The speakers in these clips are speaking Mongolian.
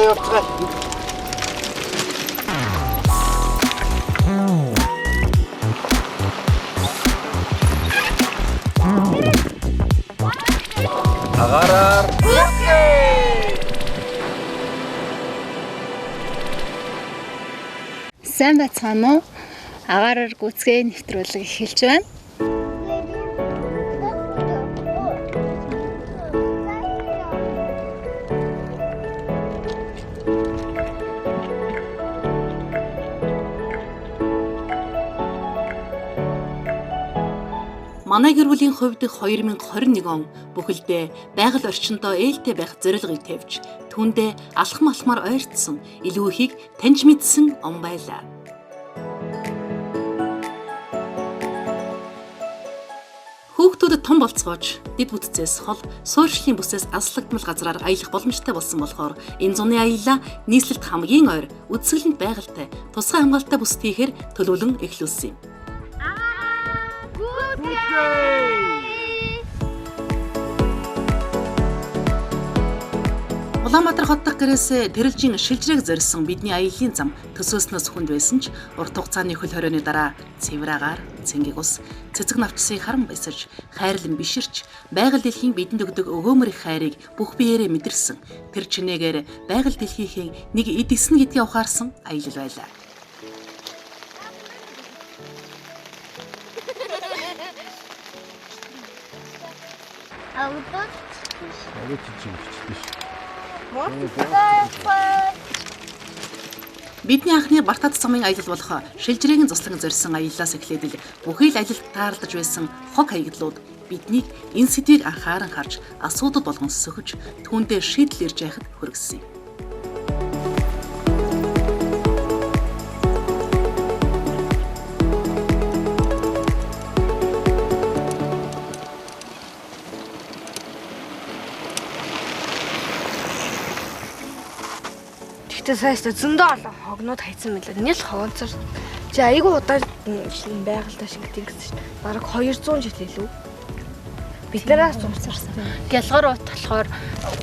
Маргаа явуулцгаа. Агаараар. Сайн байцгаана уу? Агаараар гүцгээ нэвтрүүлэг эхэлж байна. Манай гэр бүлийн хувьд 2021 он бүхэлдээ байгаль орчиндөө ээлтэй байх зорилгыг тавьж, түүндээ алхам алхмаар ойртсон илүү ихийг таньж мэдсэн он байлаа. Хүүхдүүдэд том болцгооч, дэд бүтцээс хол суурьшлийн бүсээс аслагдмал газраар аялах боломжтой болсон болохоор энэ зуны аяллаа нийслэлд хамгийн ойр, үзэсгэлэнт байгальтай, тусгай хамгаалалттай бүсд хийхээр төлөвлөн эхлүүлсэн юм. Улаанбаатар хот дахь гэрээсээ тэрэлжийн шилжрээг зорьсон бидний аяллаа зам төсөөснөөс хүнд байсан ч урт хугацааны хөл хорионы дараа цэвэр агаар, цэнгэг ус, цэцэг навчсыг харан бисэрч, хайрлан биширч, байгаль дэлхийн бидэнд өгдөг өгөөмөр их хайрыг бүх биеэрээ мэдэрсэн. Тэр чинээгээр байгаль дэлхийнхээ нэг эд эсн гэдгийг ухаарсан аялал байлаа. Бидний анхны Бартад цамын аялал болох шилжрээг заслан зорьсон аяллаас эхлээд л бүхий л аялалд таарлаж байсан хог хаягдлууд биднийг энэ сэдвийг анхааран харж асуудал болгон сөхөж түүндээ шийдэл ирж яхад хүргэсэн юм. Сайста зөндөө олон хогнууд хайцсан мэлээ. Нийл хогонцор. Чи айгүй удаа байгальтай шингэдэг гэсэн чинь бараг 200 жил илүү. Биднээс зурсарсан. Гялгарут болохоор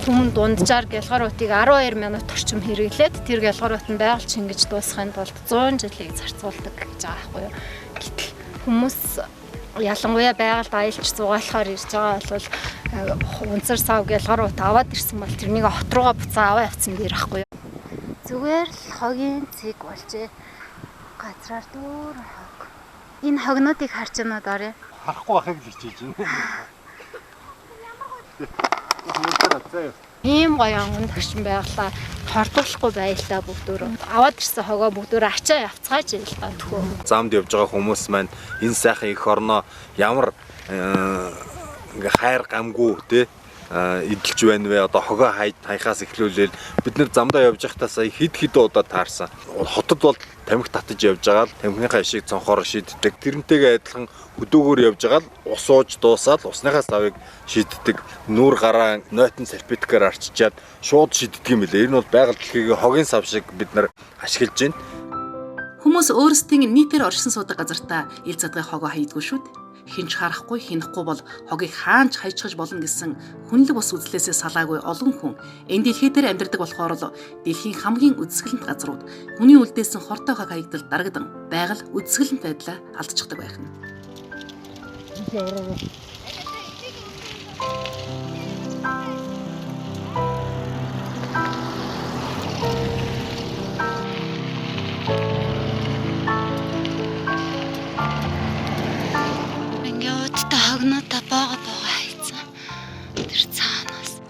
хүн дунджаар гялгарутыг 12 минут орчим хэрэглээд тэр гялгарут нь байгаль шингэж дуусгахын тулд 100 жилийг зарцуулдаг гэж байгаа байхгүй юу. Гэтэл хүмүүс ялангуяа байгальд аялж зугаалахаар ирж байгаа бол унцар сав гялгарут аваад ирсэн бол тэрнийг хот руугаа буцаа аваа явцсан дээр байхгүй юу. Зүгээр л хогийн цэг болжээ. Газраар дүүр хог. Энэ хогнуудыг харж байна уу дөрөө? Харахгүй байхыг л хичээж байна. Ийм гоё анган тагшин байглаа. Хордоглохгүй байлаа бүгдөө. Аваад ирсэн хогоо бүгдөө ачаа явцгааж ийл та төхөө. Замд явж байгаа хүмүүс маань энэ сайхан их орноо ямар ингээ хайр гамгүй те идэлж байна вэ? Одоо хогоо хаяхаас эхлүүлээл бид нэр замдаа явж байхдаа сая хэд удаа таарсан. Хотод бол тамхи татаж явж байгаа л тамхиныхаа ишийг цонхоор шийддэг. Тэрнтэйгээ адилхан хөдөөгөөр явж байгаа л ус ууж дуусаад усныхаа савыг шийддэг. Нүүр гараа нойтон салфеткаар арчичаад шууд шийддэг юм билээ. Энэ бол байгаль дэлхийг хогийн сав шиг бид нар ашиглаж байна. Хүмүүс өөрсдийн нийтээр оршин суудаг газартаа ил задгай хогоо хаядгүй шүү дээ. Хинч харахгүй, хинахгүй бол хогийг хаанч хайчгаж болно гэсэн хүнлэг бус үзлээсээ салаагүй олон хүн энэ дэлхий дээр амьдардаг болохоор л дэлхийн хамгийн үзэсгэлэнт газрууд хүний үлдээсэн хортой хог хаягдал дарагдан байгаль үзэсгэлэнт байдлаа алдчихдаг байх нь. Хогнуудаа боогоо хайцсан. Тэр цаанаас.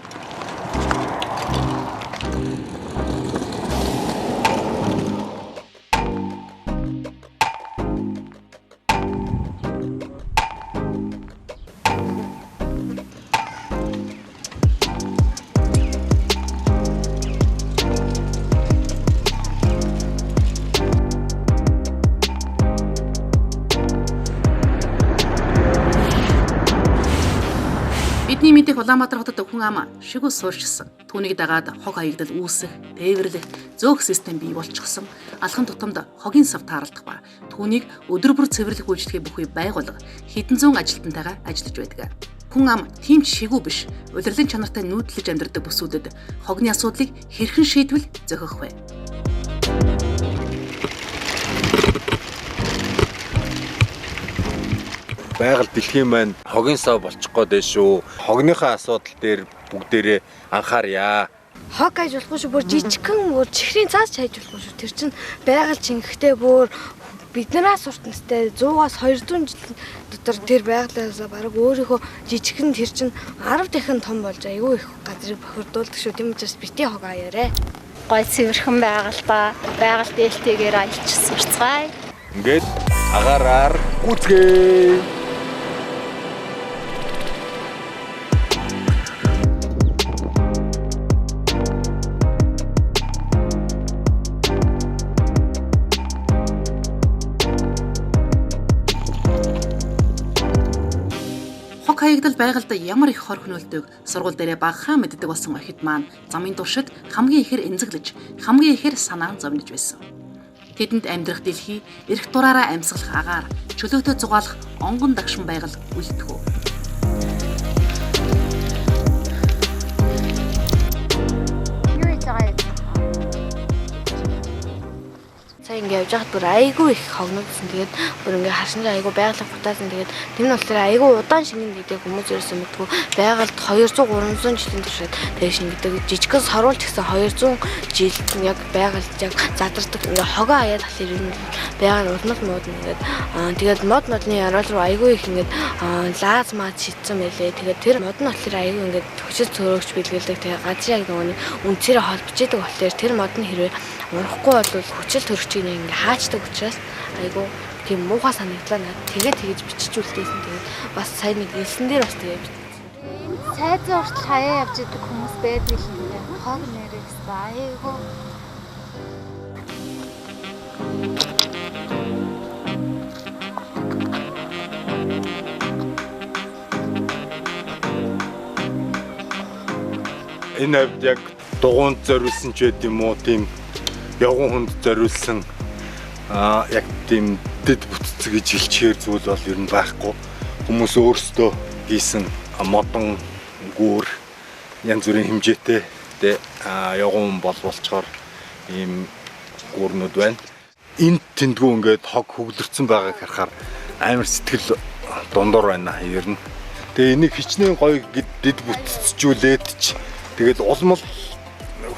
Бидний мэдих Улаанбаатар хотод хүн ам шигүү суурьшсан. Түүнийг дагаад хог хаягдал үүсэх, тээвэрлэх, зөөх систем бий болчихсон. Алхан тутамд хогийн сав таарлах ба түүнийг өдөр бүр цэвэрлэх үйлчлэгээ бүхий байгуулга хэдэн зуун ажилтнтайгаа ажиллаж байдаг. Хүн ам тийм ч шигүү биш. Улирлын чанартай нүүдлэж амьдардаг бүсүүдэд хогны асуудлыг хэрхэн шийдвэл зохих вэ? Байгаль дэлхийн маань хогийн сав болчих гээд шүү. Хогныхаа асуудал дээр бүгдээрээ анхаарья. Хог аж болохгүй шүү. Бүр жижигхэн бүр чихрийн цаас ч хайж болохгүй шүү. Тэр чинь байгаль чингэхдээ бүр биднээс суртанстай 100-аас 200 жил дотор тэр байгалаас бараг өөрийнхөө жижигхэн тэр чинь 10 дахин том болж аюу их газрыг бохирдуулдаг шүү. Тийм учраас бити хог аяарэ. Гой цэвэрхэн байгальтаа байгаль дээлтэйгээр аялж сурцгаая. Ингээд агаараар гүцгээ. Хог хаягдал байгальд ямар их хор хөнөөлдөг сургууль дээрээ багахан мэддэг болсон охид маань замын туршид хамгийн ихээр эмзэглэж, хамгийн ихээр санаан зовниж байсан. Тэдэнд амьдрах дэлхий, эрх дураараа амьсгалах агаар, чөлөөтөө зугаалах онгон дагшин байгаль үлдэх үү. Сайн ингээд явж байхад бүр айгүй их хогнодсон. Тэгээд бүр ингээд харшин айгүй байгаль хутаасан. Тэгээд тэр нь болохоор айгүй удаан шингэн гэдэг хүмүүс ерөөсөө мэдгүй. Байгальд 200 300 жилийн туршид тэгээд шингэдэг. Жижигхэн саруулж гисэн 200 жил яг байгальд яг задардаг. Ингээд хогоо аяад талэр юм байгаль удмал модно ингээд тэгээд модны яраал руу айгүй их ингээд лаз маад шидсэн байлээ. Тэгээд тэр модны болохоор айгүй ингээд хүчил цөөрөгч бэлгэлдэг. Тэгээд газрын яг нөгөө үнцээрээ холбож идэг болохоор тэр модны хэрвээ урахгүй бол хүчил төрөгчийг ингээ хаачдаг учраас айгу тийм муухай санагдлаа наад тэгээд тэгэж биччихүүлдээсэн. Тэгээд бас сайн нэг элсэн дээр бас тэгээд бичсэн. Сайзын уртл хаяа явж идэг хүмүүс байдаг юм байна. Хог нэрээс айгу. Энэ хавьд яг дугуунд зориулсан ч байд юм уу, тийм явган хүнд зориулсан яг тийм дэд бүтцэг гэж хэлчихээр зүйл бол ер нь байхгүй. Хүмүүс өөрсдөө хийсэн модон гүүр янз бүрийн хэмжээтэй явган болцохоор ийм гүүрнүүд байна. Энд тэндгүү ингээд хог хөглөрцөн байгааг харахаар амар сэтгэл дундуур байна ер нь. Тэгээ энийг хичнээн гоё дэд бүтцжүүлээд ч тэгээд улмал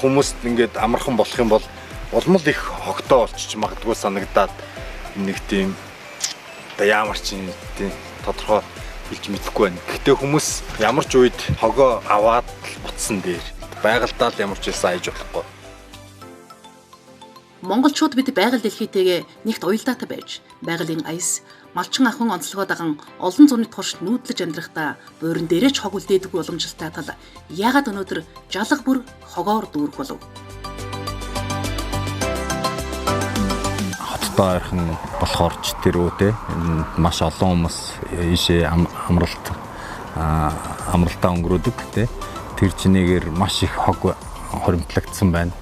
хүмүүст ингээд амархан болох юм бол улмал их хогтой болчих магадгүй санагдаад нэг тийм ямар ч юм тийм тодорхой хэлж мэдэхгүй байна. Гэхдээ хүмүүс ямар ч үед хогоо аваад буцсан дээр байгальдаа л ямар ч байсан айж болохгүй. Монголчууд бид байгаль дэлхийтэйгээ нэгт уялдаатай байж, байгалийн аяс, малчин ахын онцлогоо даган олон зууны туршид нүүдлэж амьдрахдаа буурин дээрээ ч хог үлдээдэг уламжлалтай тал яагаад өнөөдөр жалга бүр хогоор дүүрэх болов? Хоттой ойрхон болохоор ч тэр үүтэй маш олон хүмүүс ийшээ амралтаа өнгөрөөдөг те. Тэр чинээгээр маш их хог хоримтлагдсан байна.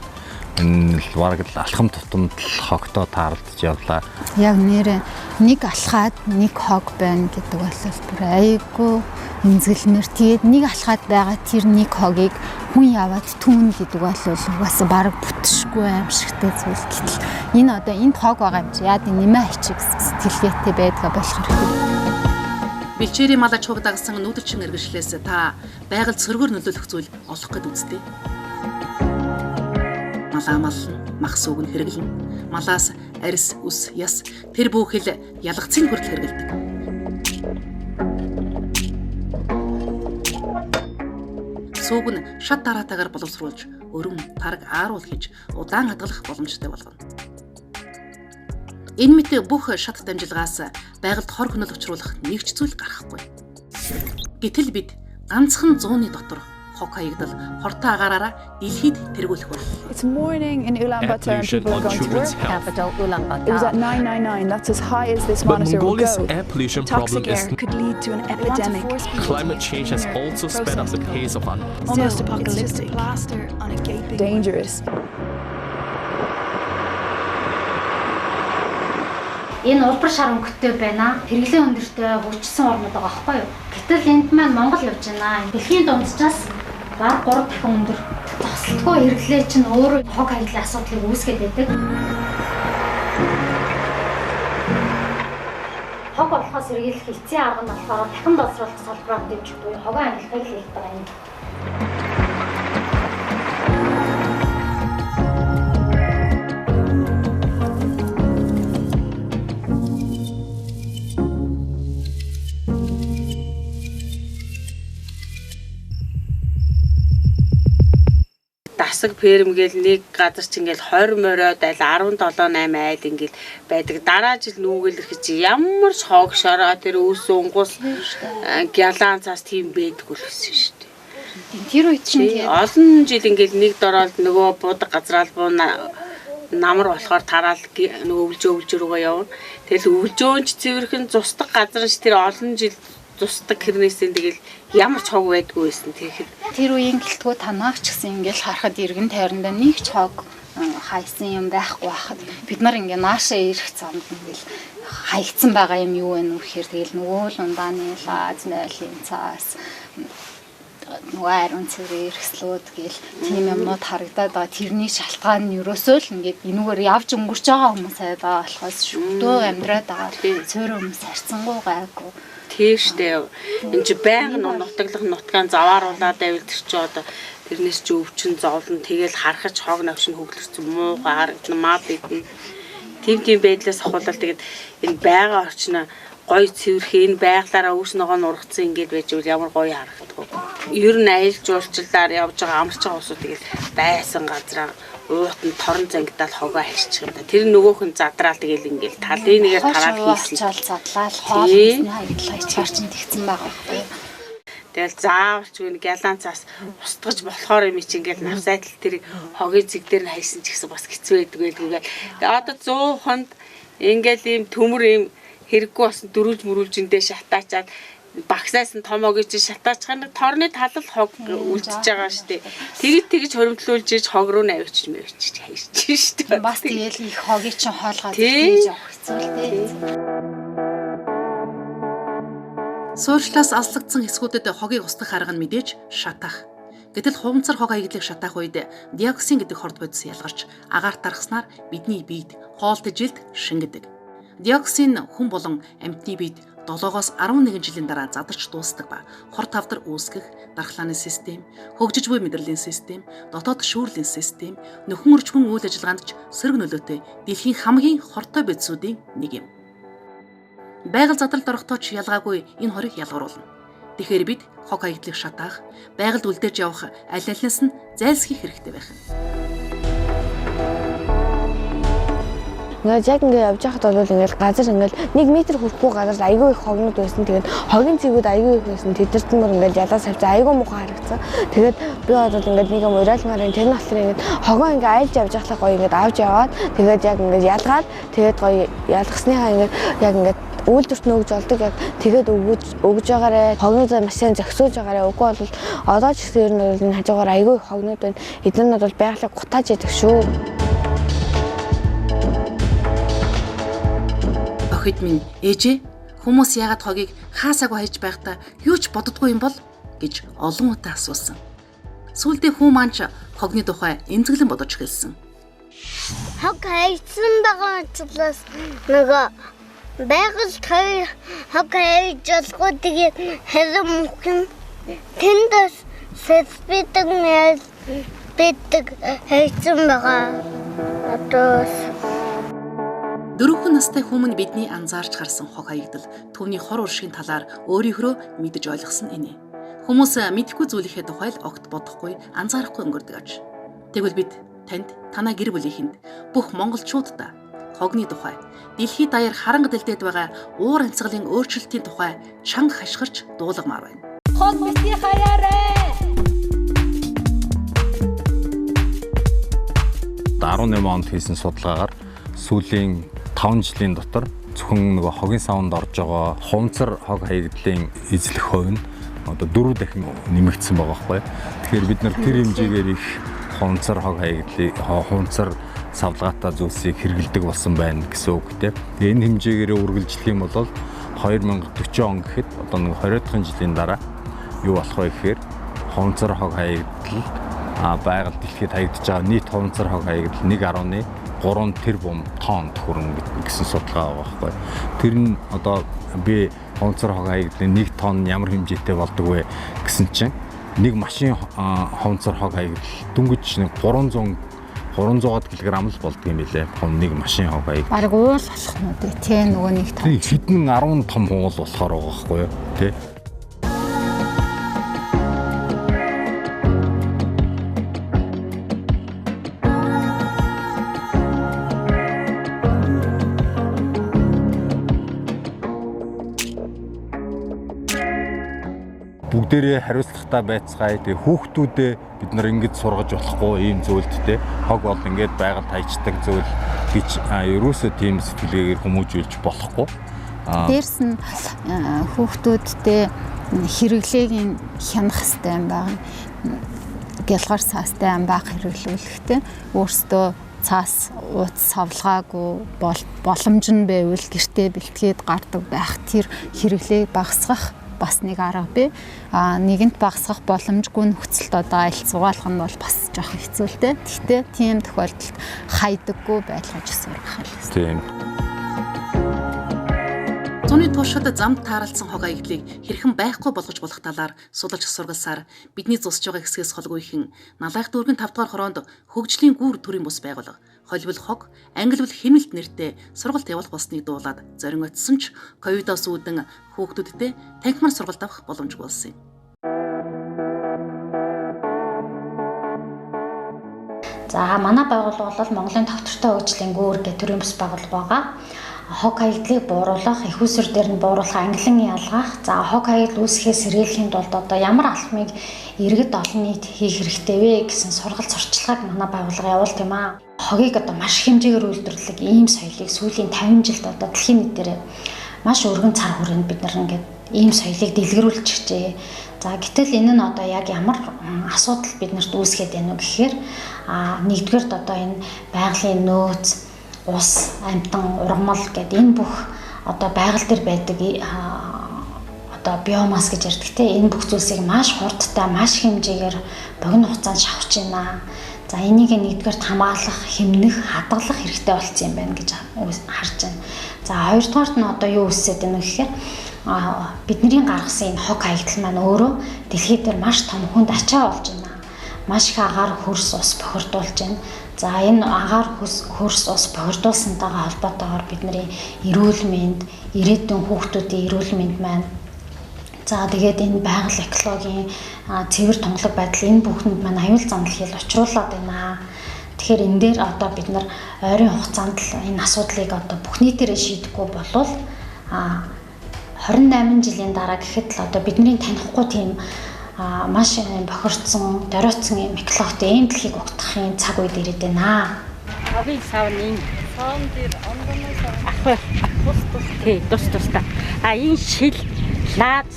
Энэ л бараг л алхам тутамд хогтой таарлаж явлаа. Яг нэрээ нэг алхаад нэг хог байна гэдэг бол бүр айгүй эмзэглэмэр. Тэгээд нэг алхаад байгаа тэр нэг хогийг хүн яваад түүн гэдэг бол бас бараг бүтшгүй аимшигтэй зүйл. Гэтэл энэ одоо энд хог байгаа юм чи яа гэв нэмэ ачиг сэтгэлгээтэй байдгаа болох хэрэгтэй. Бэлчээрийн малаж хуг дагсан нүүдэлчин эргэжлээс та байгаль цөргөөр нөлөөлөх зүйл олох гээд үзтээ. Малаа мах сүүг нь хэрэглэн, малаас арьс, үс, яс тэр бүхэл ялгцын хүртэл хэрэгэлдэг. Сүүг нь шат дараатаагаар боловсруулж, өрөм, тараг ааруул хийж удаан хадгалах боломжтой болгоно. Энэ мэт бүх шат дамжилгаас байгальд хор хөнөөл учруулах нэг ч зүйл гарахгүй. Гэтэл бид ганцхан 100-ны дотор хог хаягдал хортой агаараараа дэлхийд тэргүүлэх бол. It's morning in Ulaanbaatar and people are going to work. Capital Ulaanbaatar. It was at 999. That's as high as this monitor will Mongolia's go. air pollution problem Toxic air is could lead to an epidemic. climate change has also sped up the pace of Almost apocalyptic. It's just a plaster on a gaping. Dangerous. Энэ улбар шар өнгөтэй байна. Хэрэглээ өндөртэй хөгжсөн орнууд байгаа байхгүй юу? Гэтэл энд маань Монгол явж байна. Дэлхийн дунджаас баг 3 дахин өндөр. Зогсолтгүй хэрэглээ чинь өөрөө хог хаягдлын асуудлыг үүсгээд байдаг. Хог болохоос сэргийлэх эцсийн арга нь болохоор дахин боловсруулах салбараар дэмжих буюу хогоо ангилахыг хийх байгаа юм. Дасаг ферм гээл нэг газар ч ингээл 20 моройд айл 17-8 айл ингээл байдаг. Дараа жил нүүгэл ирэх чи ямар ч хог шороо тэр өөс унгус гялан цаас тийм байдгүй л байсан шүү дээ. Тэр үед чинь олон жил ингээл нэг дороод нөгөө буудаг газраал буу намар болохоор тараал нөгөө өвлжөө рүүгээ явна. Тэгэл өвлжөөнч цэвэрхэн зустаг газар ш тэр олон жил зустаг хэрнээсээ тэгэл ямар ч хог байдгүй байсан. Тэгэхэд тэр үеийн гэлтгүү танаач гэсэн ингээл харахад иргэн тайранда нэг ч хог хайсан юм байхгүй байхад бид нар ингээ наашаа ирэх замд ингээл хаягдсан байгаа юм юу вэ нөхөр тэгэл нөгөө л ундааны лаз нойлын цаас нөгөө ариун цэврийн эрхслүүд гээл тийм юмнууд харагдаад байгаа. Тэрний шалтгаан нь ерөөсөө л ингээд энүүгээр явж өнгөрч байгаа хүмүүс байгаа болохоос шүмдөө амьдраад байгаа. Цөөрөө хүмүүс харьцангуй гайгүй. Тийштэй энэ чи байнга нутаглах нутгаан завааруулаад байвал тэр чи одоо тэрнээс чи өвчин зовлон тэгэл харахаж хог навшин хөглөрсөн муу гарагдана маа бидэн тийм байдлаас ахуулаад тэгээд энэ байга орчноо гой цэвэрхээ энэ байглаараа үүс ногоо нургацсан ингээд байж бол ямар гоё харагдав. Ер нь аялал жуулчлалаар явж байгаа амарч байгаа усууд тэгэл байсан газраа уут нь торон зангидаал хогоо хайчих юм да. Тэр нөгөөх нь задраал тэгэл ингээл талын нэгээр тараад хийсэн. Задлал хоолны хаягдлаа ичаар чинь тэгсэн байгаа байхгүй. Тэгэл заавалч үн гялан цаас устгаж болохоор юм чи ингээл навсайтал тэр хогийн зэг дээр нь хайсан ч гэсэн бас хэцүү байдаг байлгүйгээ. Тэгээ одоо 100 хонд ингээл ийм төмөр ийм хэрэггүй бас дөрүүлж мөрүүлжиндээ шатаачаад багсаас нь том огж шатаачих нэг торны талал хог үлдчихэж байгаа штэ. Тэгж хоримтлуулж иж хог руу навьчих мэвчих хайж штэ. Бас тэгэл их хогийг чинь хоолгаад хийж явах хэцүү л дээ. Суурьшлаас алслагдсан хэсгүүдэд хогийг устгах арга нь мэдээж шатаах. Гэтэл хуванцар хог хаягдлыг шатаах үед диоксин гэдэг хорд бодис ялгарч агаар тархснаар бидний биед хоолтой жилд шингэдэг. Диоксин хүн болон амьтны биед 7-оос 11 жилийн дараа задарч дуусдаг ба хор тавдар үүсгэх дархлааны систем, хөгжиж буй мэдрэлийн систем, дотоод шүүрлийн систем, нөхөн өрчмөн үйл ажиллагаанд ч сөрөг нөлөөтэй дэлхийн хамгийн хортой бодисуудын нэг юм. Байгаль задралд орохдоо ч ялгаагүй энэ хорийг ялгаруулна. Тэгэхээр бид хог хаягдлыг шатаах, байгальд үлдээж явах аль алинаас нь зайлсхийх хэрэгтэй байх. Ингээд яг ингээд явж байхад бол ингээд газар ингээд 1 метр хүрэхгүй газар айгүй их хогнод байсан. Тэгээд хогийн цэгүүд айгүй их байсан. Тэдэрт мөр ингээд ялаа савчаа айгүй муухай харагдсан. Тэгээд би бодвол ингээд нэг юм уриалмаар тэр наслын ингээд хогоо ингээд айлж явж байхлаа гоё ингээд авч яваад тэгээд яг ингээд ялгаад тэгээд гоё ялгасныхаа ингээд яг ингээд үйлдвэрт нөгж олдог яг тэгээд өгж байгаарэ хогнуудаа машин зөксөж байгаарэ үгүй бол одоо ч гэсэн ер нь энэ хажуугаар айгүй их хогнод байна. Эднэрнүүд бол байгалыг гутааж яадаг шүү. Охид минь ээжээ хүмүүс яагаад хогийг хаасаагүй хайж байхдаа юу ч боддоггүй юм бол гэж олон удаа асуусан. Сүүлдээ хүү маань хогны тухай эмзэглэн бодож эхэлсэн. Хог хайсан байгаа учраас нөгөө байгальд хог хайж олгоо тэгээ хэрэм мөхөн тэндээс сэсбитэг нэл битэг хайсан байгаа. Одоо 4 настай хүмүүс бидний анзаарч харсан хог хаягдал түүний хор уршигын талаар өөрийнхөө мэдэж ойлгосон энэ. Хүмүүс мэдхгүй зүйлийнхээ тухай л огт бодохгүй, анзаарахгүй өнгөрдөг аж. Тэгвэл бид танд танаа гэр бүлийнхэнд бүх монголчуудаа хогны тухай, дэлхийд даяар харанга дэлдээд байгаа уур амьсгалын өөрчлөлтийн тухай чанга хашгирч дуулгамаар байна. Хог бити хаяарэ. 18 онд хийсэн судалгаагаар сүүлийн 5 жилийн дотор зөвхөн нөгөө хогийн савнд орж байгаа хуванцар хог хаягдлын эзлэх хувь нь одоо 4 дахин нэмэгдсэн байгаа байхгүй. Тэгэхээр бид нар тэр хэмжээгээр их хунцар хог хаягдлыг хунцар савлгаатай зүйлсийг хэрэгэлдэг болсон байна гэсэн үг тийм. Тэгээ энэ хэмжээгээр үргэлжлэх юм бол 2040 он гэхэд одоо нэг 20 дахь жилийн дараа юу болох вэ гэхээр хунцар хог хаягдл байгаль дэлхийд хаягдж байгаа нийт хунцар хог хаягдл 1.3 тэрбум тонн хүрнэ гэсэн судалгаа байгаа байхгүй. Тэр нь одоо би хунцар хог хаягдлын 1 тонн ямар хэмжээтэй болдог вэ гэсэн чинь нэг машин хунцар хог хаягдл дөнгөж нэг 300-аад кг л болдго юм билээ. Нэг машин хог хаягдл. Бараг уул болох нь үү тий нөгөө нэг том. Хэдэн 10 том уул болохоор байгаа байхгүй юу тий. Бүгдээрээ хариуцлагатай байцгаая. Тэгээ хүүхдүүдээ бид нар ингэж сургаж болохгүй ийм зүйлдтэй. Хог бол ингэж байгаль хайчдаг зүйл гэж ерөөсөө тийм сэтгэлгээгээр хүмүүжүүлж болохгүй. Дээрс нь хүүхдүүдтэй хэрэглээг нь хянах хэрэгтэй юм байна. Гялгар цаастай амбаах хэрэглүүлэхтэй өөртөө цаас ууц савлгаагүй боломж нь байвал гэртээ бэлтгээд гардаг байх тэр хэрэглээг багасгах бас нэг арга бий. Нэгэнт багасгах боломжгүй нөхцөлд одоо айлт сугаалах нь бол бас жоох хэцүүлтэй. Гэхдээ тийм тохиолдолд хайдаггүй байлгаж сургах хэрэгтэй. Тийм. Зуны туршид замд тааралцсан хог хаягдлыг хэрхэн байхгүй болгож болох талаар судалж сургалсаар бидний зусж байгаа хэсгээс холгүй ихэн Налайх дүүргийн 5 дугаар хороонд хөгжлийн гүүр төрийн бус байгуулга, холбол хог, англи бол хэмэлт нэртэй сургалт явуулах болсныг дуулаад зорин очсон ч ковидоос үүдэн хүүхдүүдтэй танхимаар сургалт авах боломжгүй болсон юм. За манай байгууллага бол Монголын тогтвортой хөгжлийн гүүр гэх төрийн бус байгууллага байгаа. Хог хаягдлыг бууруулах, их усүр дээр нь бууруулах, англин ялгаах, за хог хаягдл үүсгэхээс сэргийлэхийн тулд одоо ямар алхмыг иргэд олон нийт хийх хэрэгтэй вэ гэсэн сургалт сурталчилгааг манай байгууллага явуулт юм аа. Хогийг одоо маш хэмжээгээр үйлдвэрлэх ийм соёлыг сүүлийн 50 жилд одоо дэлхийн нийтээр маш өргөн цар хүрээнд бид нар ингээд ийм соёлыг дэлгэрүүлж чижээ. За гэтэл энэ нь одоо яг ямар асуудал биднэрт үүсгээд байна вэ гэхээр нэгдүгээрт одоо энэ байгалийн нөөц, ус, амьтан, ургамал гэдэг энэ бүх одоо байгаль дээр байдаг одоо биомасс гэж ярьдаг те энэ бүх зүйлсийг маш хурдтай, маш хэмжээгээр богино хугацаанд шавж байна. За энийг нэгдүгээр хамгаалах, хэмнэх, хадгалах хэрэгтэй болсон юм байна гэж харж байна. За хоёрдугаарт нь одоо юу үсээд байна вэ гэхээр бидний гаргасан энэ хог хаягдл маань өөрөө дэлхийд дээр маш том хүнд ачаа болж байна. Маш их агаар хөрс ус бохирдуулж байна. За энэ агаар хөрс ус бохирдуулсантайгаа холбоотойгоор бидний эрүүл мэнд, ирээдүйн хүүхдүүдийн эрүүл мэнд маань за тэгээд энэ байгаль экологийн цэвэр тунгалаг байдал энэ бүхэнд маань аюул занал хэл учруулад байна. Тэгэхээр энэ дээр одоо бид нар ойрын хугацаанд л энэ асуудлыг одоо бүх нийтээрээ шийдэхгүй болвол 28 жилийн дараа гэхэд л одоо бидний танихгүй тийм маш бохирдсон, доройтсон юм экологтэй ийм дэлхийг угтахын цаг үед ирээд байна. Хогийн савны савн дээр ондоноос тус-тустай. Энэ шил лаад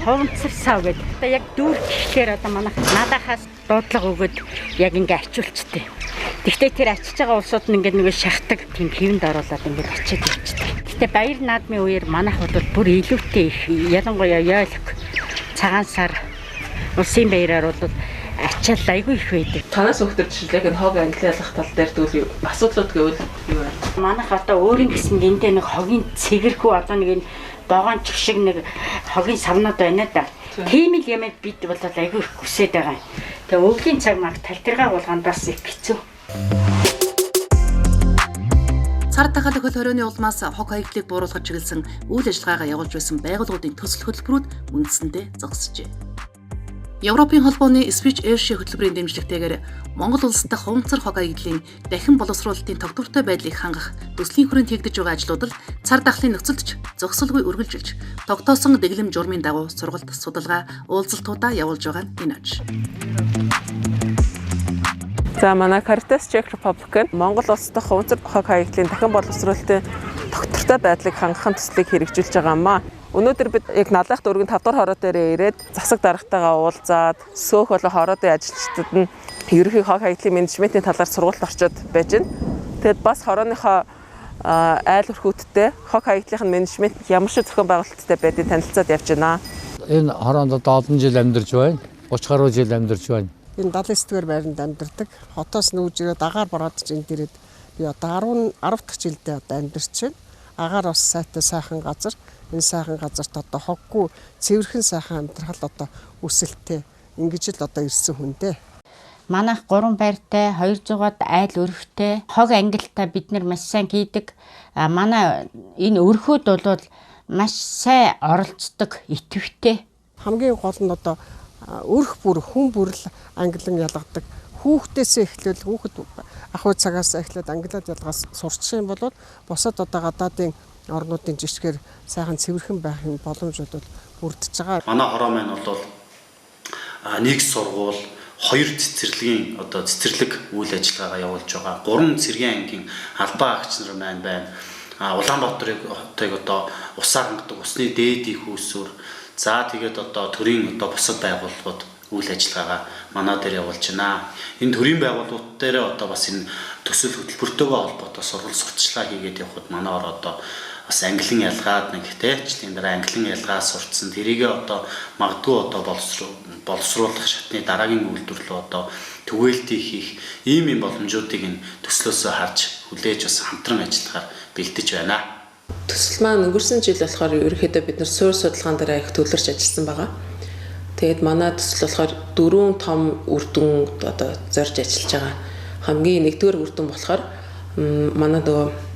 хонцор сав гэдэг. Одоо яг дүүр гэхлээр одоо манайх надахаас дуудлага өгөөд яг ингээ ачуулчтэй. Гэхдээ тэр ачиж байгаа улсууд нь ингээ нэг шахдаг тийм хэвэнд оруулаад ингээ ачиж явчихдаг. Гэхдээ баяр наадмын үеэр манайх бол бүр илүүтэй их ялангуяа яалх цагаан сар улсын баяраар бол ачаал айгүй их байдаг. Танаас өгдөр жишээлбэл хог англи ялгах тал дээр дүүл асуудлууд гэвэл юу вэ? Манайх одоо өөрийн гэсэн гинтээ нэг хогийн цэгэрхүү одоо нэг богоон чих шиг нэг хогийн савнууд байна да. Тийм л юм бид бол айгүй их хүсээд байгаа. Тэгээ өвлийн цаг маг талтиргаа болгонд бас их хэцүү. Цар тахалах хөл хорионы улмаас хог хаягдлыг бууруулахад чиглэсэн үйл ажиллагаагаа явуулж байсан байгууллагуудын төсөл хөтөлбөрүүд үндсэндээ зогсжээ. Европын холбооны Speech Asia хөтөлбөрийн дэмжлэгтэйгээр Монгол улс дахь хунцар хог хаягдлын дахин боловсруулалтын тогтвортой байдлыг хангах төслийн хүрээнд хийгдэж байгаа ажлууд л цар тахлын нөхцөлд ч зогсолгүй үргэлжилж тогтоосон дэглэм журмын дагуу сургалт, судалгаа, уулзалтуудаа явуулж байгаа нь энэ аж. За манай Caritas Czech Republic нь Монгол улс дахь хунцар хог хаягдлын дахин боловсруулалтын тогтвортой байдлыг хангахын төслийг хэрэгжүүлж байгаа юм аа. Өнөөдөр бид яг Налайх дүүргийн 5 дугаар хороо дээр ирээд засаг даргатайгаа уулзаад сөөх болон хороодын ажилчдад нь ерөнхий хог хаягдлын менежментийн талаар сургалт орчод байж байна. Тэгэд бас хорооныхоо айл өрхүүдтэй хог хаягдлын менежмент ямар шиг зохион байгуулалттай байдгийг танилцаад явж байна. Энэ хороонд одоо олон жил амьдарч байна. 30 гаруй жил амьдарч байна. Энэ 79-р байранд амьдардаг. Хотоос нүүж ирээд агаар бараад чинь дээрээд би одоо 10 дахь жилдээ одоо амьдарч байна. Агаар бас сайтай сайхан газар. Энэ сайхан газарт одоо хоггүй цэвэрхэн сайхан амьдрал одоо өсөлттэй ингэж л одоо ирсэн хүн дээ. Манайх 3 байртай 200-аад айл өрхтэй хог ангилтаа бид нар маш сайн хийдэг. Манай энэ өрхүүд бол маш сайн оролцдог, идэвхтэй. Хамгийн гол нь одоо өрх бүр хүн бүрл ангилан ялгадаг. Хүүхдээсээ эхлээл хүүхэд ахуй цагаас эхлээд ангилаад ялгаас сурчих юм бол босоод одоо гадаадын орнуудын жишгээр сайхан цэвэрхэн байх юм боломжууд бол бүрдэж байгаа. Манай хороо маань бол нэг сургууль, 2 цэцэрлэгийн одоо цэцэрлэг үйл ажиллагаагаа явуулж байгаа. 3 цэргийн ангийн албаа агч нар маань байна. Улаанбаатарыг одоо усаар хангадаг усны дээдийн хүүсүр. За тэгээд одоо төрийн одоо бусад байгууллагууд үйл ажиллагаагаа манай дээр явуулж байна. Энэ төрийн байгууллагууд дээр одоо бас энэ төсөл хөтөлбөртөөгөө холбоотой сурвалж сурталчилгаа хийгээд явхад манай ороо одоо бас англин ялгаад нэг тэжлийн дараа англин ялгаа сурцсан. Тэрийгээ одоо магадгүй одоо боловсруулах шатны дараагийн үйлдвэрлэл одоо түгээлтийг хийх ийм боломжуудыг энэ төслөөсөө харж хүлээж бас хамтран ажиллахаар бэлдэж байна. Төсөл маань өнгөрсөн жил болохоор ерөнхийдөө бид нар суурь судалгаан дээр их төлөрч ажилласан байгаа. Тэгээд манай төсөл болохоор 4 том үр дүн одоо зорж ажиллаж байгаа. Хамгийн нэгдүгээр үр дүн болохоор манай нөгөө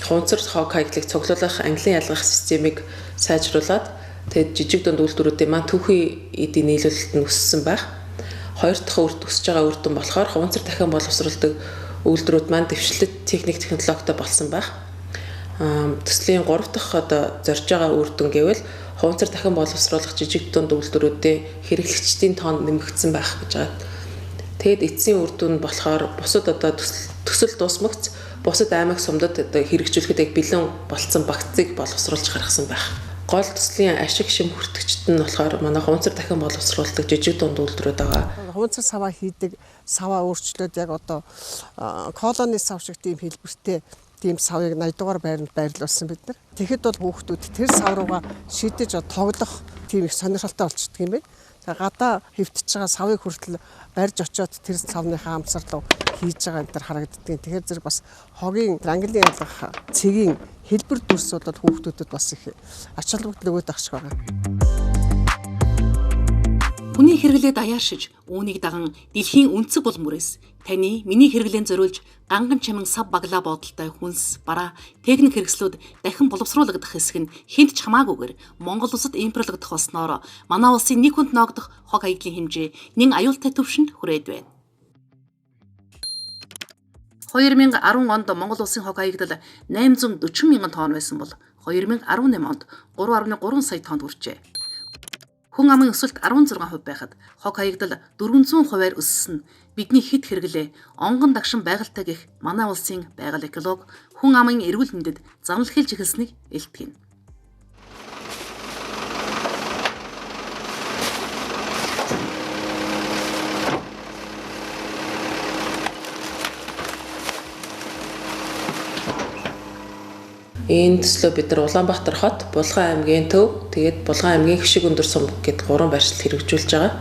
хунцар хог хаягдлыг цуглуулах англин ялгах системийг сайжруулад тэгээд жижиг дунд үйлдвэрүүдийн маань түүхий эдийн нийлүүлэлт нь өссөн байх. Хоёр дахь өсөж байгаа үр дүн болохоор хунцар дахин боловсруулдаг үйлдвэрүүд маань дэвшлэлт техник технологитой болсон байх. Төслийн 3 дахь одоо зорж байгаа үр дүн гэвэл хунцар дахин боловсруулах жижиг дунд үйлдвэрүүдийн хэрэглэгчдийн тоон нэмэгдсэн байх гэж байгаа. Тэгэд эцсийн үр дүн болохоор бусад одоо төсөл дуусмагц бусад аймаг сумдад одоо хэрэгжүүлэхэд яг бэлэн болцсон багцыг боловсруулж гаргасан байх. Гол төслийн ашиг шим хүртэгчд нь болохоор манай хунцар дахин боловсруулдаг жижиг дунд үйлдвэрүүд байгаа. Хунцар саваа хийдэг, саваа өөрчлөөд яг одоо колони сав шиг тийм хэлбэртэй тийм савыг 80 дугаар байранд байрлуулсан бид нар. Тэгэхэд бол хүүхдүүд тэр сав руугаа шидэж тоглох тийм их сонирхолтой болчихдөг юм байна. Гадаа хэвтэж байгаа савыг хүртэл барьж очиод тэр савныхаа амсарлуу хийж байгаа энэ төр харагддаг. Тэгэхээр зэрэг бас хогийн англин ялгах цэгийн хэлбэр дүрс бол хүүхдүүдэд бас их ач холбогдол өгöd ахш байгаа. Хүний хэрэглээд аяаршиж, үүнийг даган дэлхийн өнцөг бол мөрөөс таны миний хэрэглэн зориулж ганган чамин сав баглаа бодолтой хүнс, бараа, техник хэрэгслүүд дахин боловсруулагдах хэсэг нь хинт ч хамаагүйгээр Монгол улсад импортлогдох болсноор манай улсын нэг хүнд ноогдох хог хаягдлын хэмжээ нэн аюултай түвшинд хүрээд байна. 2010 онд Монгол улсын хог хаягдал 840 мянган тонн байсан бол 2018 онд 3.3 сая тоннд хүрчээ. Хүн амын өсөлт 16% байхад хог хаягдал 400%-аар өссөн. Бидний хэд хэрэглээ онгон дагшин байгальтай гэх манай улсын байгаль эколог хүн амын эрүүл мэндэд замнал хэлж эхэлснийг илтгэн. Энэ төслөө бид нар Улаанбаатар хот, Булган аймгийн төв, тэгээд Булган аймгийн Хишиг өндөр сум гэд 3 байршил хэрэгжүүлж байгаа.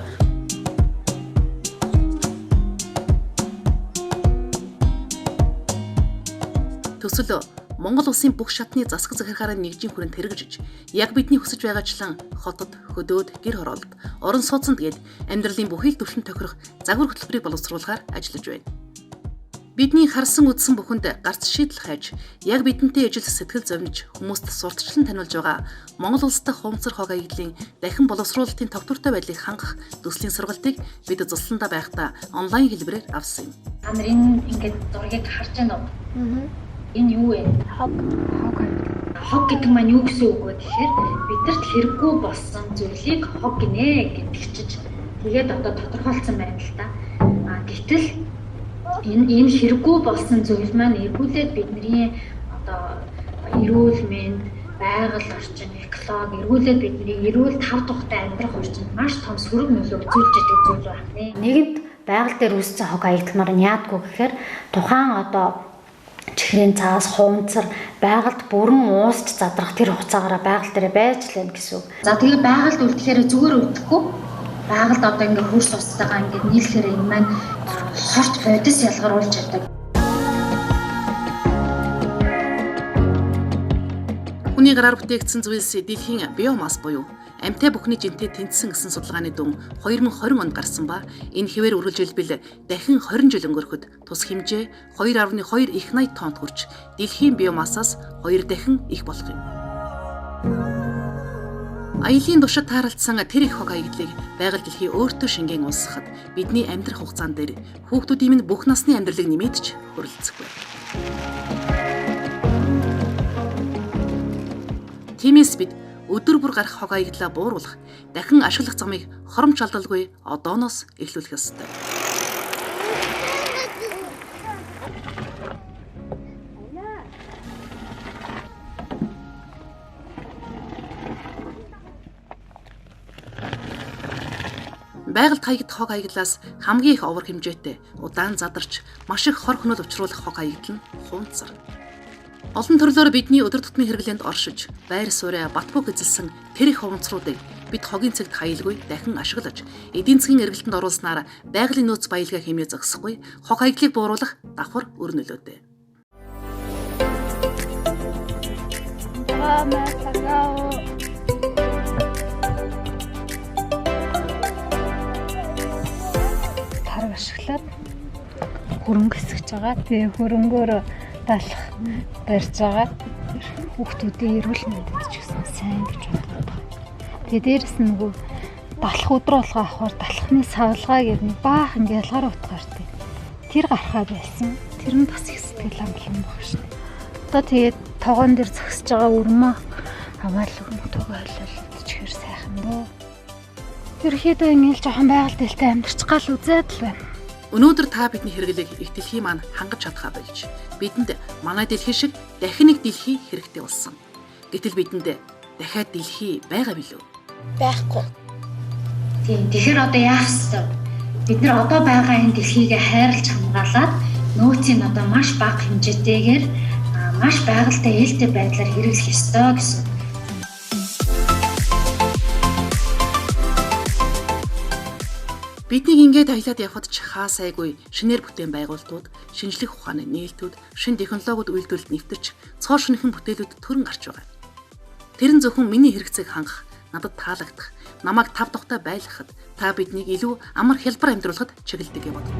Төсөл Монгол улсын бүх шатны засаг захиргаараа нэгжийн хүрээнд хэрэгжиж, яг бидний хүсэж байгаачлан хотод, хөдөөд, гэр хороолт, орон сууцнд гээд амьдралын бүхий л түвшинд тохирох загвар хөтөлбөрийг боловсруулахаар ажиллаж байна. Бидний харсан үдсэн бүхэнд гарц шийдэл хайж, яг бидэнтэй ижил сэтгэл зовниж, хүмүүст сурталчлан таниулж байгаа Монгол улс дахь хунцар хог хаягдлын дахин боловсруулалтын тогтвортой байдлыг хангах төслийн сургалтыг бид Зослондоо байхдаа онлайн хэлбэрээр авсан юм. Та нар энэ ингээд зургийг харж байна уу? Энэ юу вэ? Хог. Хог гэдэг маань юу гэсэн үг вэ гэхээр бидэрт хэрэггүй болсон зүйлийг хог гинэ гэдгийгч тэгээд одоо тодорхойлсон байна л да. Гэтэл энэ хэрэггүй болсон зүйл маань эргүүлээд бидний одоо эрүүл мэнд, байгаль орчин, боловсролоо эргүүлээд бидний эрүүл тав тухтай амьдрах орчинд маш том сөрөг нөлөө үзүүлж идэг зүйл байна. Нэгэнт байгаль дээр үүссэн хог хаягдмаар нь яадгүй гэхээр тухайн одоо чихрийн цаас хуунцар байгальд бүрэн уусч задрах тэр хугацаагаараа байгаль дээр байж л байна гэсэн үг. За тэгээ байгальд үлдэхээр зүгээр үлдэхгүй байгальд одоо ингээ хөрс устайгаа ингээ нийлэхээр энэ маань хорт бодис ялгаруулж чаддаг. Хүний гараар бүтээгдсэн зүйлс дэлхийн биомасс буюу амьтаа бүхний жинтэй тэнцсэн гэсэн судалгааны дүн 2020 онд гарсан ба энэ хэвээр үргэлжилбэл дахин 20 жил өнгөрөхөд тус хэмжээ 2.2 их 80 тоннд хүрч дэлхийн биомассаас 2 дахин их болох юм. Аялын туршид тааралдсан тэр их хог хаягдлыг байгаль дэлхий өөртөө шингэн уусгахад бидний амьдрах хугацаан дээр хүүхдүүдийн минь бүх насны амьдралыг нэмэгдэж хүрэлцэхгүй. Тиймээс бид өдөр бүр гарах хог хаягдлаа бууруулах, дахин ашиглах замыг хоромч алдалгүй одооноос эхлүүлэх ёстой. Байгальд хаягдах хог хаягдлаас хамгийн их овор хэмжээтэй удаан задарч маш их хор хөнөөл учруулах хог хаягдал нь хуунцар. Олон төрлөөр бидний өдөр тутмын хэрэглээнд оршиж, байр суурь батбуг эзэлсэн тэр их хуунцруудыг бид хогийн цагт хайлгүй дахин ашиглаж, эдийн засгийн эргэлтэнд оруулснаар байгалийн нөөц баялгаа хэмээн зогсохгүй хог хаягдлыг бууруулах давхар өр нөлөөтэй. Тар ашиглаад хөрөнгө хэсгэж байгаа. Тэгээ хөрөнгөөр талах барьж байгаа. Хүүхдүүдийн эрүүл мэндэд ч гэсэн сайн гэж боддог. Тэгээ дээрэс нь нөгөө далах өдрө болгоо авахар далахны савлгаа гэдэг нэг баах ингээ ялгаар утгаар тий. Тэр гарахаа байсан. Тэр нь бас их сэтгэл амгалан баг шин. Одоо тэгээд тогоон дээр зогсож байгаа өрмөө хамаалал өгнөтөөгөө хойлол чихэр сайхан дөө. Ерхийдөө ингээл жоохон байгаль дэлтэй амьдарч гал үзээд л байна. Өнөөдөр та бидний хэрэглээг их дэлхий маань хангаж чадхаа болж бидэнд манай дэлхий шиг дахин нэг дэлхий хэрэгтэй болсон. Гэтэл бидэнд дахиад дэлхий байгаа билүү? Байхгүй. Тийм. Тэгэхээр одоо яах ёстой? Бид нар одоо байгаа энэ дэлхийг хайрлаж хамгаалаад нөөцийн одоо маш бага хэмжээтэйгээр маш байгальтай ээлтэй байдлаар хэрэглэх ёстой гэсэн. Бидний ингээд аялаад явхад ч хаа сайгүй шинээр бүтээн байгууллагууд, шинжлэх ухааны нээлтүүд, шин технологиуд үйлдвэрлэлд нэвтэрч цоо шинэхэн бүтээлүүд төрөн гарч байгаа. Тэр нь зөвхөн миний хэрэгцээг хангах, надад таалагдах, намайг тав тухтай байлгахад, та биднийг илүү амар хялбар амьдруулахад чиглэдэг юм боддог.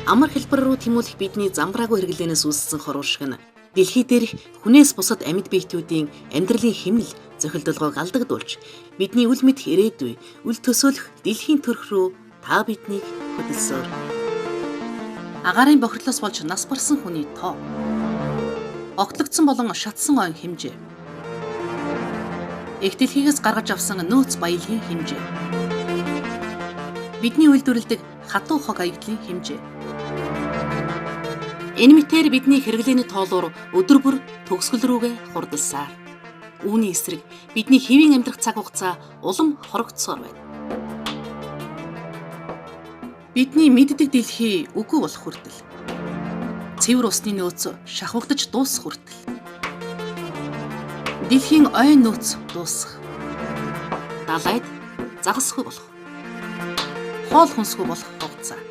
Амар хялбар руу тэмүүлэх бидний замбраагүй хэрэглэнээс үүссэн хоруу шиг нь дэлхий дээрх хүнээс бусад амьд биетүүдийн амьдралын хэмнэл зохилдолгоог алдагдуулж бидний үл мэдэх ирээдүй, үл төсөөлөх дэлхийн төрх рүү та биднийг хөдөлсөөр. Агаарын бохирлоос болж нас барсан хүний тоо. Огтлогдсон болон шатсан ойн хэмжээ. Их дэлхийгээс гаргаж авсан нөөц баялагын хэмжээ. Бидний үйлдвэрлэдэг хатуу хог хаягдлын хэмжээ. Энэ мэтээр бидний хэрэглээний тоолоор өдөр бүр төгсгөл рүүгээ хурдалсаар. Үүний эсрэг бидний хэвийн амьдрах цаг хугацаа улам хорогдсоор байна. Бидний мэддэг дэлхий үгүй болох хүртэл. Цэвэр усны нөөц шахвагдаж дуусах хүртэл. Дэлхийн ойн нөөц дуусах. Далайд загасгүй болох. Хоол хүнсгүй болох хугацаа.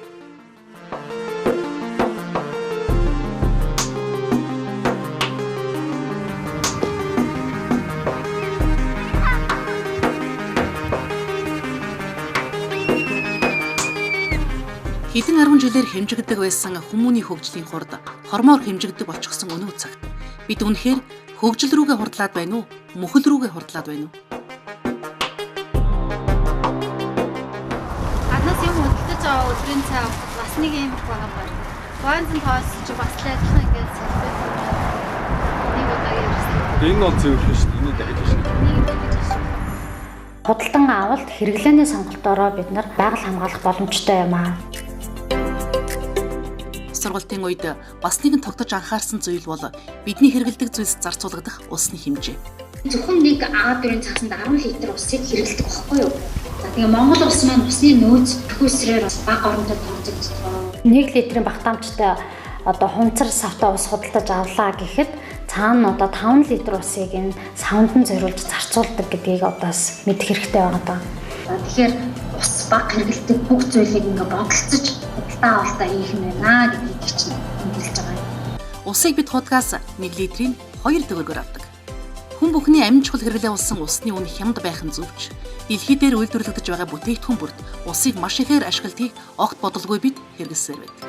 Хэдэн 10 жилээр хэмжигддэг байсан хүмүүний хөгжлийн хурд хормоор хэмжигддэг болчихсон өнөө цагт бид үнэхээр хөгжил рүүгээ хурдлаад байна уу? Мөхөл рүүгээ хурдлаад байна уу? Гаднаас юм хөдөлж байгаа өдрийн цай авах бас нэг юм их байгаа байна. Ганцхан тоосч бас л адилхан ингээд салбар. Нэг удаа ярьсан. Энэ бол зөвхөн шүү дээ. Энэ дахиж шүү дээ. Худалдан авалт хэрэглээний сонголтоороо бид нар байгаль хамгаалах боломжтой юм аа. сургалтын үед бас нэгэн тогтож анхаарсан зүйл бол бидний хэрэгэлдэг зүйлс зарцуулагдах усны хэмжээ. Зөвхөн нэг А4-ийн цаасанд 10 литр усыг хэрэглэдэг байхгүй юу? За тэгээ Монгол улс маань усны нөөц төхөөсрээр бас бага оронтой тооцогддог. 1 литрийн багтаамжтай одоо хунцар савтаа ус худалдаж авлаа гэхэд цаана одоо 5 литр усыг энэ савндан зориулж зарцуулдаг гэдгийг одоос мэдэх хэрэгтэй байгаа даа. Тэгэхээр ус бага хэрэглэдэг бүх зүйлийг ингээ бодолцож худалдаа авалтаа хийх юм байна гэдгийг чинь мэдээлж байгаа юм. Усыг бид худгаас 1 литрийн 2 төгрөгөөр авдаг. Хүн бүхний амин чухал хэрэглээ болсон усны үн хямд байх нь зөвч дэлхий дээр үйлдвэрлэгдэж байгаа бүтээгдэхүүн бүрд усыг маш ихээр ашигладгийг огт бодолгүй бид хэрэглэсээр байдаг.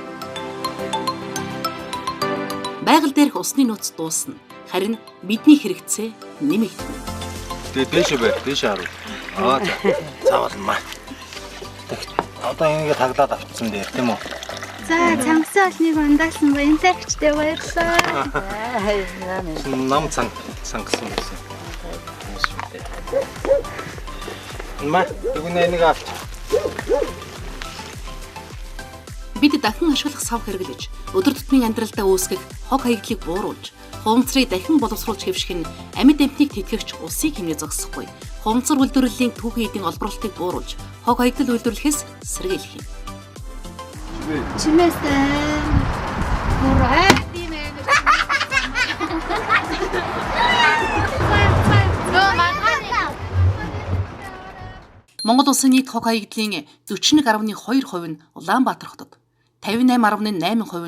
Байгаль дээрх усны нөөц дуусна. Харин бидний хэрэгцээ нэмэгдэнэ. Тэгээ дээшээ бай, дээшээ харуул. За. Цаавалмаа. Одоо энийг таглаад авчихсан дээр тийм үү? За, цангасан олныг ундаасан баянтай хүчтэй баярлалаа. Нам цангасан гэсэн. Маа, тэгвэл энийг авч. Бид дахин ашиглах сав хэрэглэж, өдөр тутмын амьдралдаа үүсгэх хог хаягдлыг бууруулж, хуванцрыг дахин боловсруулж хэвших нь амьд амьтныг тэтгэгч усыг хэмнээ зогсохгүй. Хуванцар үйлдвэрлэлийн түүхэн эдийн олборлтыг бууруулж, хог хаягдал үйлдвэрлэхээс сэргийлэх юм. Чимээстэй. Мураа тийм ээ. Монгол улсын нийт хог хаягдлын 41.2% нь Улаанбаатар хотод, 58.8%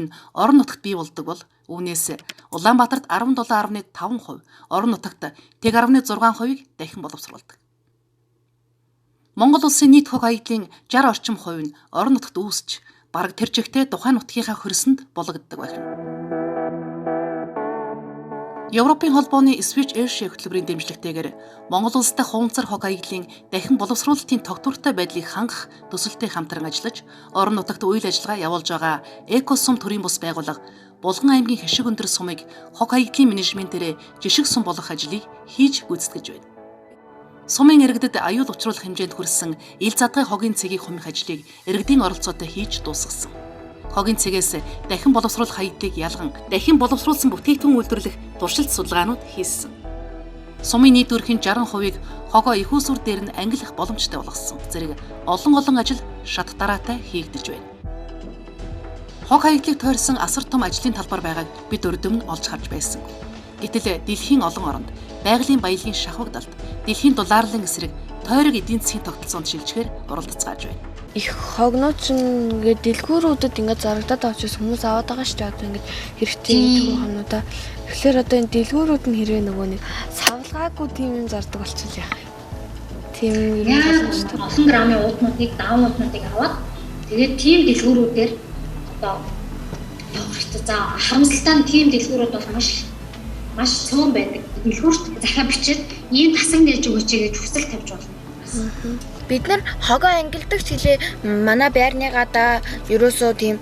нь орон нутагт бий болдог бол үүнээс Улаанбаатарт 17.5%, орон нутагт 1.6%-ийг дахин боловсруулдаг. Монгол улсын нийт хог хаягдлын 60 орчим хувь нь орон нутагт үүсч, бараг тэр жигтэй тухайн нутгийнхаа хөрсөнд бологддог байх юм. Европын холбооны Switch Airship хөтөлбөрийн дэмжлэгтэйгээр Монгол улстай хуванцар хог хаягдлын дахин боловсруулалтын тогтвортой байдлыг хангах төсөлтэй хамтран ажиллаж, орон нутагт үйл ажиллагаа явуулж байгаа Экосум төрийн бус байгууллага Булган аймгийн хишиг өндөр сумыг хог хаягдлын менежментээр жишг сум болгох ажлыг хийж гүйцэтгэж байна. Сумын иргэдэд аюул учруулах хэмжээнд хүрсэн ил задгай хогийн цэгийг хумих ажлыг иргэдийн оролцоотой хийж дуусгасан. Хогийн цэгээс дахин боловсруулах хаягдлыг ялган, дахин боловсруулсан бүтээгдэхүүн үйлдвэрлэх туршилт судалгаанууд хийсэн. Сумын нийт өрхийн 60%-ийг хогоо их усүр дээр нь ангилах боломжтой болгосон. Зэрэг олон ажил шат дараатай хийгдэж байна. Хог хаягдлыг тойрсон асар том ажлын талбар байгааг бид өрдөмн олж харж байсан. Гэтэл дэлхийн олон оронд байгалийн баялагын шахагдалт, дэлхийн дулаарлын эсрэг тойрог эдийн засгийн тогтолцоонд шилжихээр оролцгааж байна. Их хогнууд ч ингээд дэлгүүрүүдэд ингээд зарагдаад авчихс хүмүүс аваад байгаа шүү дээ. Одоо ингээд хэрэгтэй гэдэг хонуудаа. Тэгэхээр одоо энэ дэлгүүрүүд нь хэрвээ нөгөө нэг савлгаагүй тийм юм зардаг болчихвол яах вэ? Тийм юм шүү дээ. Олон граммын ууднуудыг, даван ууднуудыг аваад тэгээд тийм дэлгүүрүүдээр одоо явах хэрэгтэй. За харамсалтай нь тийм дэлгүүрүүд бол маш цөөн байдаг. Дэлгүүрт захиа бичээд ийм тасаг нээж өгөөч гэж хүсэл тавьж болно. Бид нар хогоо ангилдаг чилээ манай байрныгаа да ерөөсөө тийм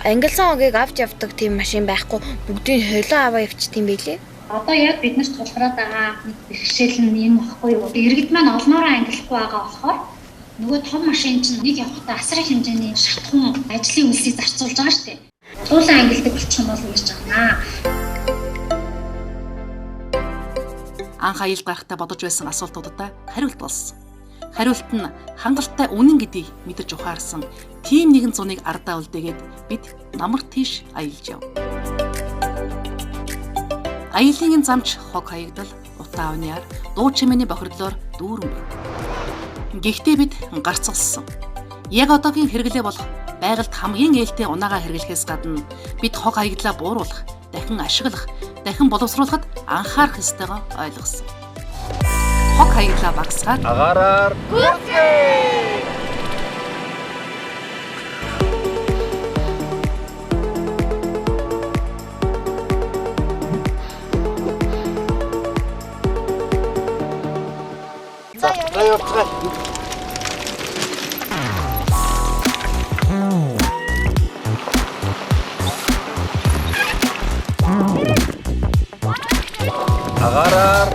ангилсан хогийг авч явдаг тийм машин байхгүй бүгдийг хойлоо аваа явчихдсан байлээ. Одоо яг биднэрт тулгараад байгаа бэрхшээл нь юм баггүй юу? Иргэд маань олноороо ангилахгүй байгаа болохоор нөгөө том машин чинь нэг явахдаа асар их хэмжээний шатхан ажлын үйлсийг зарцуулж байгаа шүү дээ. Улуулан ангилдаг болчих юм бол ингэж байна. Анх аял гарахтаа бодож байсан асуултуудаа хариулт болсон. Хариулт нь хангалттай үнэн гэдгийг мэдэрч ухаарсан тийм нэгэн зуныг ардаа үлдээгээд бид намар тийш аялж яв. Аялын замч хог хаягдал утаа униар дуу чимээний бохирдлоор дүүрэн байна. Гэхдээ бид гарцгалсан. Яг одоогийн хэрэглээ болох байгальд хамгийн ээлтэй унаагаа хэрэглэхээс гадна бид хог хаягдлаа бууруулах, дахин ашиглах, дахин боловсруулахад анхаарах ёстойгоо ойлгосон. Хог хаягдлаа багасгаад агаараар гүйцэтгэе. За явцгаа. Агаараар